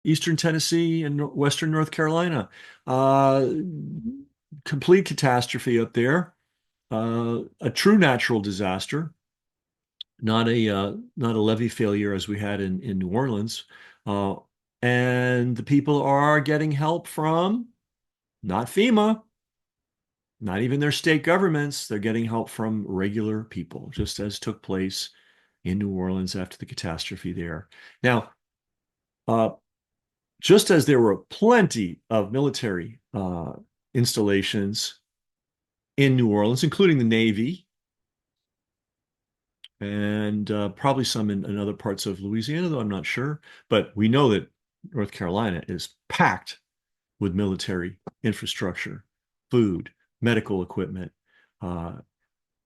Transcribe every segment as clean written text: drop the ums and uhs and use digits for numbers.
Eastern Tennessee and Western North Carolina. Uh, Complete catastrophe up there. A true natural disaster, not a levee failure as we had in New Orleans. Uh, and the people are getting help from not FEMA, not even their state governments. They're getting help from regular people, just as took place in New Orleans after the catastrophe there. Now, uh, just as there were plenty of military installations in New Orleans, including the Navy, and probably some in other parts of Louisiana, though I'm not sure. But we know that North Carolina is packed with military infrastructure, food, medical equipment, uh,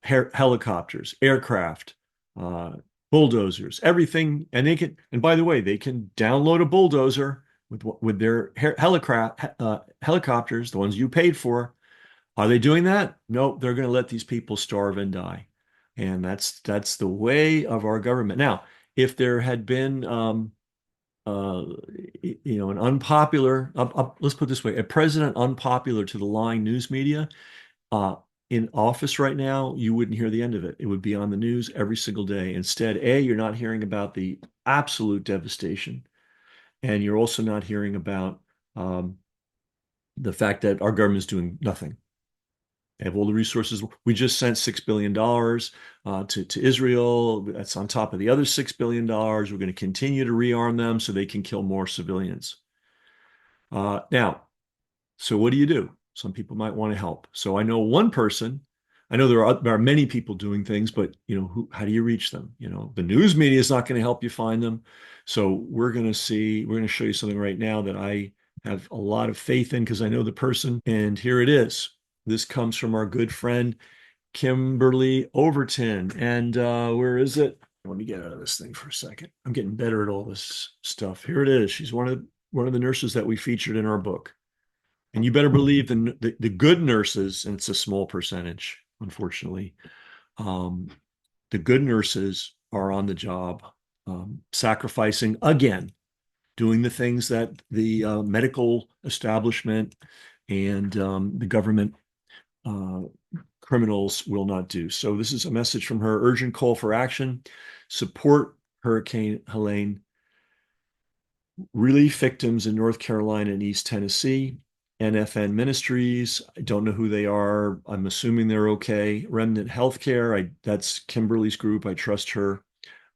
helicopters, aircraft, uh, bulldozers, everything. And they can, and by the way, they can download a bulldozer with their helicopters, the ones you paid for. Are they doing that? No, they're going to let these people starve and die. And that's the way of our government. Now, if there had been uh, an unpopular, let's put it this way, a president unpopular to the lying news media uh, in office right now, you wouldn't hear the end of it. It would be on the news every single day. Instead, A, you're not hearing about the absolute devastation, and you're also not hearing about the fact that our government is doing nothing. They have all the resources. We just sent $6 billion to Israel. That's on top of the other $6 billion. We're going to continue to rearm them so they can kill more civilians. Now, so what do you do? Some people might want to help. So I know one person. I know there are many people doing things, but how do you reach them? The news media is not going to help you find them. So we're going to show you something right now that I have a lot of faith in because I know the person. And here it is. This comes from our good friend Kimberly Overton. And where is it? Let me get out of this thing for a second. I'm getting better at all this stuff. Here it is. She's one of the nurses that we featured in our book. And you better believe the good nurses, and it's a small percentage, unfortunately. Um, the good nurses are on the job, sacrificing again, doing the things that the medical establishment and the government uh, criminals will not do. So this is a message from her: urgent call for action, support Hurricane Helene, relief victims in North Carolina and East Tennessee. NFN Ministries, I don't know who they are. I'm assuming they're okay. Remnant Healthcare, that's Kimberly's group. I trust her.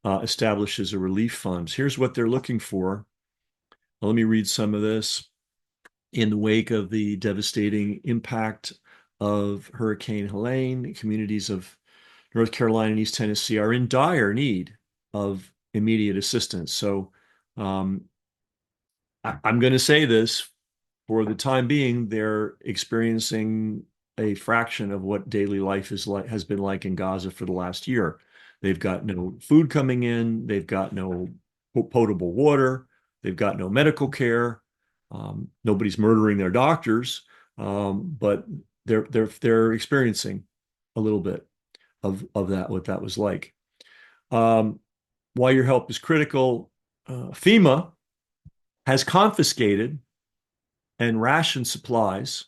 Establishes a relief fund. Here's what they're looking for. Well, let me read some of this. In the wake of the devastating impact of Hurricane Helene, communities of North Carolina and East Tennessee are in dire need of immediate assistance. So um, I'm going to say this: for the time being, they're experiencing a fraction of what daily life has been like in Gaza for the last year. They've got no food coming in, they've got no potable water, they've got no medical care. Nobody's murdering their doctors, but they're experiencing a little bit of that, what that was like. Um, why your help is critical. FEMA has confiscated and rationed supplies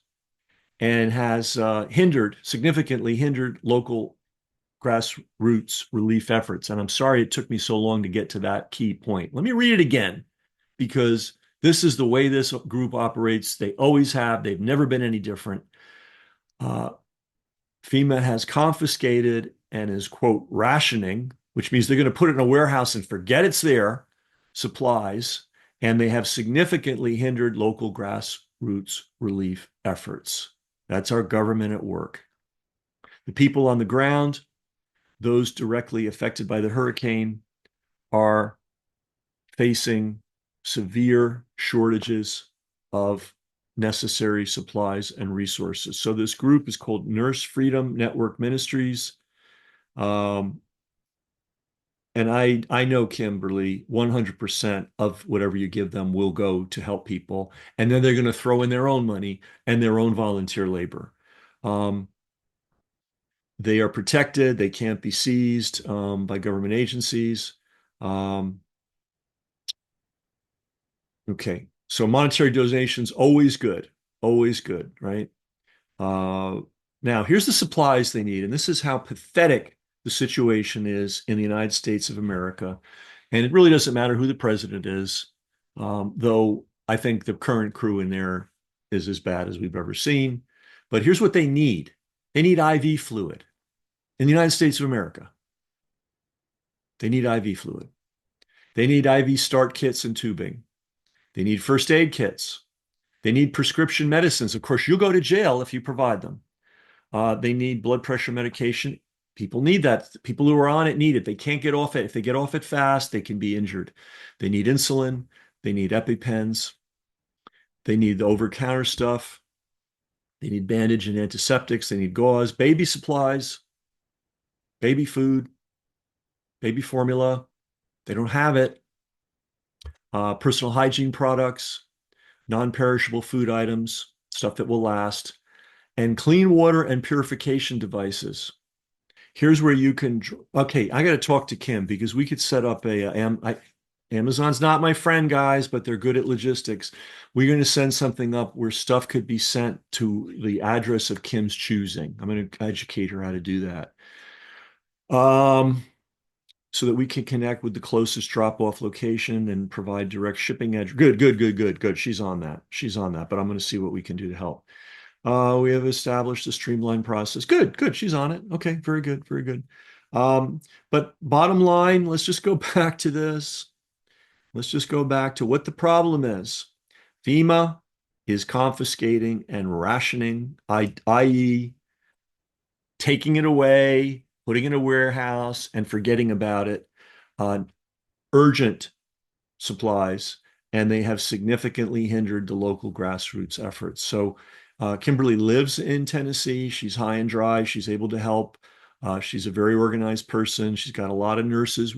and has significantly hindered local grassroots relief efforts. And I'm sorry it took me so long to get to that key point. Let me read it again because this is the way this group operates. They always have. They've never been any different. Uh, FEMA has confiscated and is, quote, rationing, which means they're going to put it in a warehouse and forget it's there, supplies, and they have significantly hindered local grassroots relief efforts. That's our government at work. The people on the ground, those directly affected by the hurricane, are facing severe shortages of necessary supplies and resources. So this group is called Nurse Freedom Network Ministries. Um, and I know, Kimberly, 100% of whatever you give them will go to help people. And then they're going to throw in their own money and their own volunteer labor. Um, they are protected. They can't be seized by government agencies. Um, Okay. So monetary donations, always good, right? Uh, Now, here's the supplies they need, and this is how pathetic the situation is in the United States of America. And it really doesn't matter who the president is, though I think the current crew in there is as bad as we've ever seen. But here's what they need. They need IV fluid in the United States of America. They need IV fluid. They need IV start kits and tubing. They need first aid kits. They need prescription medicines. Of course, you'll go to jail if you provide them. They need blood pressure medication. People need that. People who are on it need it. They can't get off it. If they get off it fast, they can be injured. They need insulin. They need EpiPens. They need the over-counter stuff. They need bandage and antiseptics. They need gauze, baby supplies, baby food, baby formula. They don't have it. Personal hygiene products, non-perishable food items, stuff that will last, and clean water and purification devices. Here's where you can. Okay, I got to talk to Kim because we could set up Amazon's not my friend, guys, but they're good at logistics. We're going to send something up where stuff could be sent to the address of Kim's choosing. I'm going to educate her how to do that. Um, so that we can connect with the closest drop-off location and provide direct shipping address. Good. She's on that. She's on that, but I'm going to see what we can do to help. We have established a streamlined process. Good. She's on it. Okay, very good. But bottom line, let's just go back to this. Let's just go back to what the problem is. FEMA is confiscating and rationing, i.e., taking it away, putting it in a warehouse, and forgetting about it. Urgent supplies, and they have significantly hindered the local grassroots efforts. So Kimberly lives in Tennessee. She's high and dry. She's able to help. She's a very organized person. She's got a lot of nurses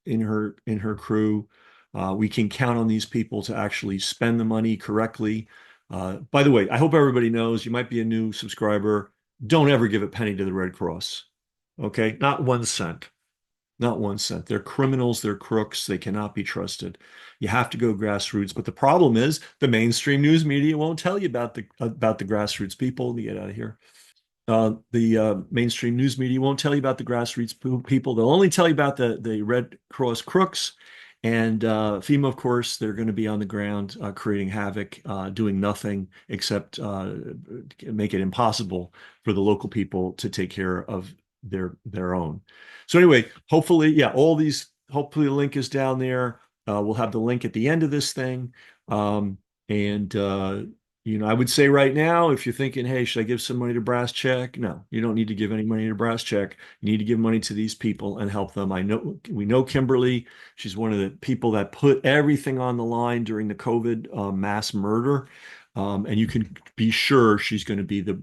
in her crew. We can count on these people to actually spend the money correctly. By the way, I hope everybody knows you might be a new subscriber. Don't ever give a penny to the Red Cross. Okay, not 1 cent. Not 1 cent. They're criminals, they're crooks, they cannot be trusted. You have to go grassroots. But the problem is the mainstream news media won't tell you about the grassroots people. You get out of here. The mainstream news media won't tell you about the grassroots people. They'll only tell you about the Red Cross crooks. And FEMA, of course, they're going to be on the ground creating havoc, doing nothing except make it impossible for the local people to take care of their own. So anyway, hopefully, yeah, hopefully the link is down there. We'll have the link at the end of this thing. And I would say right now, if you're thinking, hey, should I give some money to Brass Check? No, you don't need to give any money to Brass Check. You need to give money to these people and help them. We know Kimberly. She's one of the people that put everything on the line during the COVID mass murder. And you can be sure she's going to be the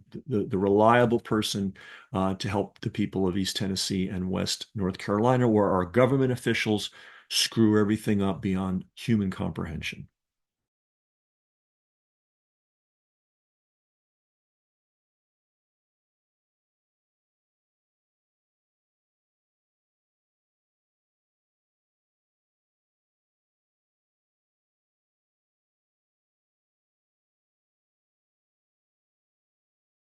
reliable person to help the people of East Tennessee and West North Carolina, where our government officials screw everything up beyond human comprehension.